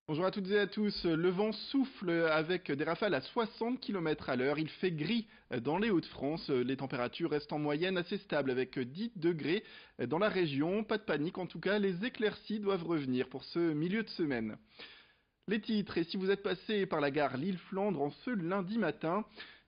Bonjour à toutes et à tous. Le vent souffle avec des rafales à 60 km à l'heure. Il fait gris dans les Hauts-de-France. Les températures restent en moyenne assez stables avec 10 degrés dans la région. Pas de panique, en tout cas, les éclaircies doivent revenir pour ce milieu de semaine. Les titres, et si vous êtes passé par la gare Lille-Flandre en ce lundi matin,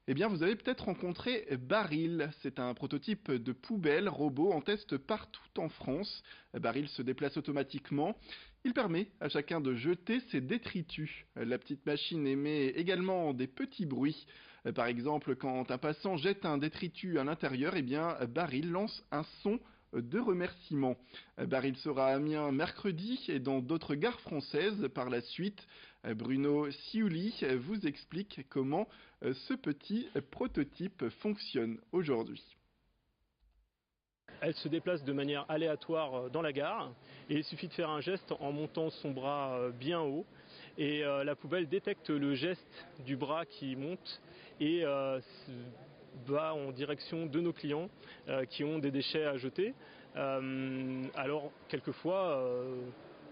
eh bien vous avez peut-être rencontré Baril. C'est un prototype de poubelle robot en test partout en France. Baril se déplace automatiquement. Il permet à chacun de jeter ses détritus. La petite machine émet également des petits bruits. Par exemple, quand un passant jette un détritus à l'intérieur, eh bien Baril lance un son de remerciement. Baril sera à Amiens mercredi et dans d'autres gares françaises par la suite. Bruno Siouli vous explique comment ce petit prototype fonctionne aujourd'hui. Elle se déplace de manière aléatoire dans la gare et il suffit de faire un geste en montant son bras bien haut et la poubelle détecte le geste du bras qui monte et va en direction de nos clients qui ont des déchets à jeter. Alors quelquefois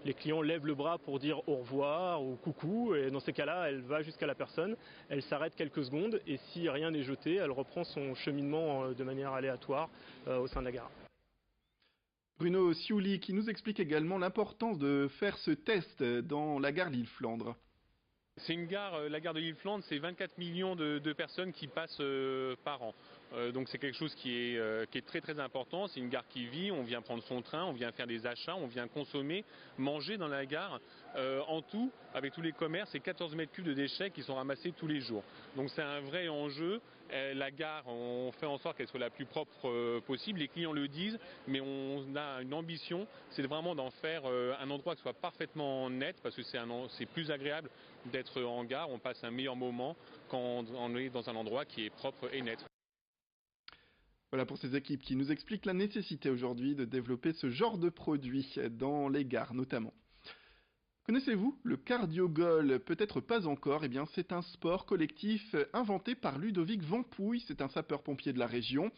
les clients lèvent le bras pour dire au revoir ou coucou et dans ces cas-là elle va jusqu'à la personne, elle s'arrête quelques secondes et si rien n'est jeté elle reprend son cheminement de manière aléatoire au sein de la gare. Bruno Siouli qui nous explique également l'importance de faire ce test dans la gare Lille-Flandre. C'est une gare, la gare de Lille-Flandre, c'est 24 millions de personnes qui passent par an. Donc c'est quelque chose qui est très très important. C'est une gare qui vit, on vient prendre son train, on vient faire des achats, on vient consommer, manger dans la gare. En tout, avec tous les commerces, c'est 14 mètres cubes de déchets qui sont ramassés tous les jours. Donc c'est un vrai enjeu. La gare, on fait en sorte qu'elle soit la plus propre possible. Les clients le disent, mais on a une ambition, c'est vraiment d'en faire un endroit qui soit parfaitement net, parce que c'est plus agréable d'être en gare. On passe un meilleur moment quand on est dans un endroit qui est propre et net. Voilà pour ces équipes qui nous expliquent la nécessité aujourd'hui de développer ce genre de produit dans les gares notamment. Connaissez-vous le cardiogol? Peut-être pas encore. Eh bien, c'est un sport collectif inventé par Ludovic Vampouille. C'est un sapeur-pompier de la région.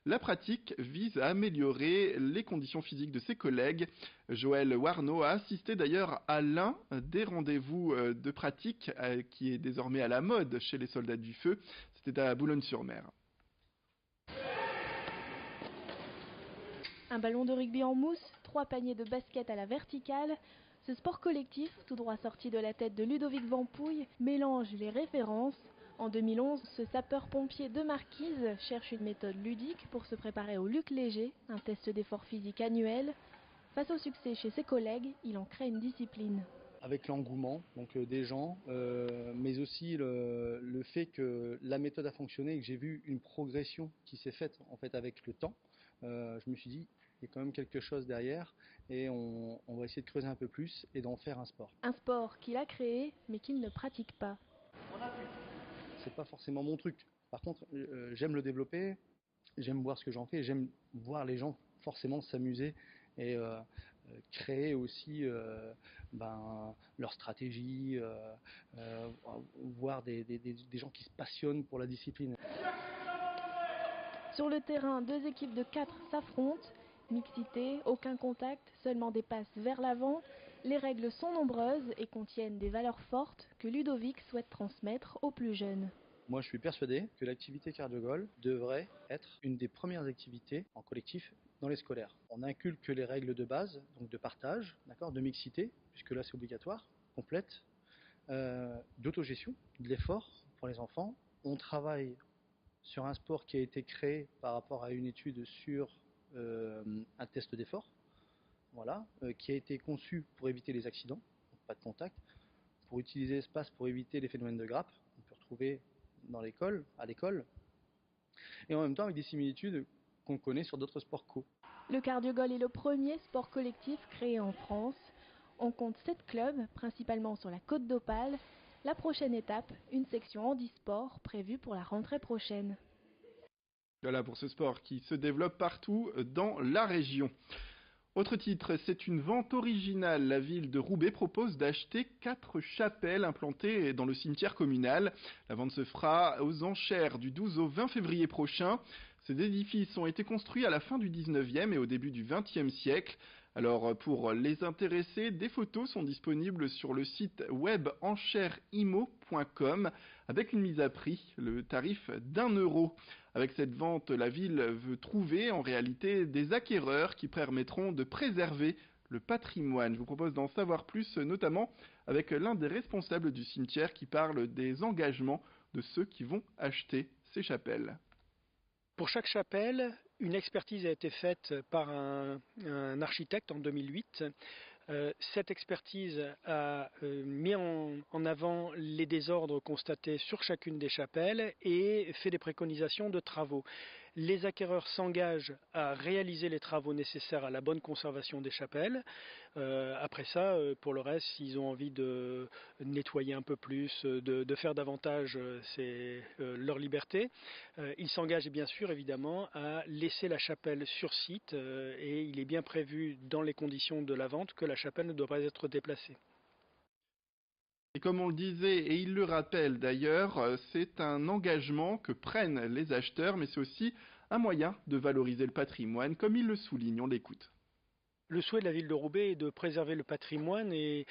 La pratique vise à améliorer les conditions physiques de ses collègues. Joël Warneau a assisté d'ailleurs à l'un des rendez-vous de pratique qui est désormais à la mode chez les soldats du feu. C'était à Boulogne-sur-Mer. Un ballon de rugby en mousse, 3 paniers de basket à la verticale. Ce sport collectif, tout droit sorti de la tête de Ludovic Vampouille, mélange les références. En 2011, ce sapeur-pompier de Marquise cherche une méthode ludique pour se préparer au Luc Léger, un test d'effort physique annuel. Face au succès chez ses collègues, il en crée une discipline. Avec l'engouement des gens, mais aussi le fait que la méthode a fonctionné et que j'ai vu une progression qui s'est faite en fait avec le temps, je me suis dit il y a quand même quelque chose derrière et on va essayer de creuser un peu plus et d'en faire un sport. Un sport qu'il a créé mais qu'il ne pratique pas. C'est pas forcément mon truc. Par contre, j'aime le développer, j'aime voir ce que j'en fais, j'aime voir les gens forcément s'amuser et créer aussi leur stratégie, voir des gens qui se passionnent pour la discipline. Sur le terrain, 2 équipes de 4 s'affrontent. Mixité, aucun contact, seulement des passes vers l'avant. Les règles sont nombreuses et contiennent des valeurs fortes que Ludovic souhaite transmettre aux plus jeunes. Moi, je suis persuadé que l'activité cardiogol devrait être une des premières activités en collectif dans les scolaires. On inculque les règles de base, donc de partage, d'accord, de mixité, puisque là c'est obligatoire, complète, d'autogestion, de l'effort pour les enfants. On travaille sur un sport qui a été créé par rapport à une étude sur un test d'effort, voilà, qui a été conçu pour éviter les accidents, donc pas de contact, pour utiliser l'espace pour éviter les phénomènes de grappe, on peut retrouver à l'école, et en même temps avec des similitudes qu'on connaît sur d'autres sports co. Le cardiogol est le premier sport collectif créé en France. On compte 7 clubs, principalement sur la Côte d'Opale. La prochaine étape, une section handisport prévue pour la rentrée prochaine. Voilà pour ce sport qui se développe partout dans la région. Autre titre, c'est une vente originale. La ville de Roubaix propose d'acheter 4 chapelles implantées dans le cimetière communal. La vente se fera aux enchères du 12 au 20 février prochain. Ces édifices ont été construits à la fin du 19e et au début du 20e siècle. Alors pour les intéressés, des photos sont disponibles sur le site web enchèresimo.com avec une mise à prix, le tarif d'1 €. Avec cette vente, la ville veut trouver en réalité des acquéreurs qui permettront de préserver le patrimoine. Je vous propose d'en savoir plus, notamment avec l'un des responsables du cimetière qui parle des engagements de ceux qui vont acheter ces chapelles. Pour chaque chapelle, une expertise a été faite par un architecte en 2008. Cette expertise a mis en avant les désordres constatés sur chacune des chapelles et fait des préconisations de travaux. Les acquéreurs s'engagent à réaliser les travaux nécessaires à la bonne conservation des chapelles. Après ça, pour le reste, s'ils ont envie de nettoyer un peu plus, de faire davantage, c'est leur liberté. Ils s'engagent bien sûr évidemment à laisser la chapelle sur site et il est bien prévu dans les conditions de la vente que la chapelle ne doit pas être déplacée. Et comme on le disait, et il le rappelle d'ailleurs, c'est un engagement que prennent les acheteurs, mais c'est aussi un moyen de valoriser le patrimoine, comme il le souligne, on l'écoute. Le souhait de la ville de Roubaix est de préserver le patrimoine et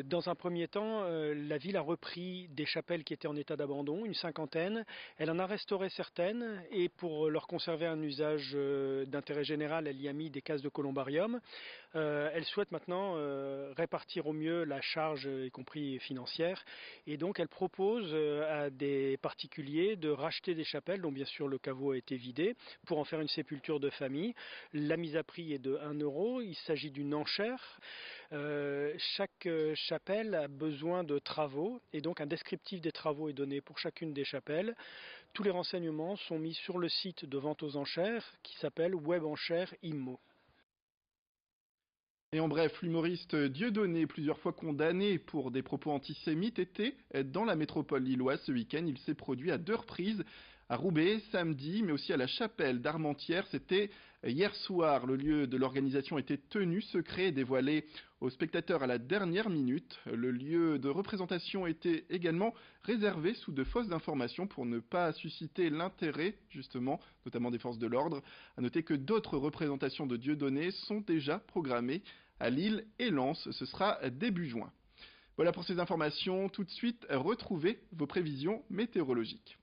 dans un premier temps, la ville a repris des chapelles qui étaient en état d'abandon, une cinquantaine. Elle en a restauré certaines et pour leur conserver un usage d'intérêt général, elle y a mis des cases de columbarium. Elle souhaite maintenant répartir au mieux la charge, y compris financière, et donc elle propose à des particuliers de racheter des chapelles dont bien sûr le caveau a été vidé pour en faire une sépulture de famille. La mise à prix est de 1 €. Il s'agit d'une enchère. Chaque chapelle a besoin de travaux et donc un descriptif des travaux est donné pour chacune des chapelles. Tous les renseignements sont mis sur le site de vente aux enchères qui s'appelle Web Enchères Immo. Et en bref, l'humoriste Dieudonné, plusieurs fois condamné pour des propos antisémites, était dans la métropole lilloise ce week-end. Il s'est produit à 2 reprises, à Roubaix samedi, mais aussi à la chapelle d'Armentières. C'était hier soir. Le lieu de l'organisation était tenu secret et dévoilé aux spectateurs à la dernière minute. Le lieu de représentation était également réservé sous de fausses informations pour ne pas susciter l'intérêt, justement, notamment des forces de l'ordre. À noter que d'autres représentations de Dieudonné sont déjà programmées à Lille et Lens. Ce sera début juin. Voilà pour ces informations. Tout de suite, retrouvez vos prévisions météorologiques.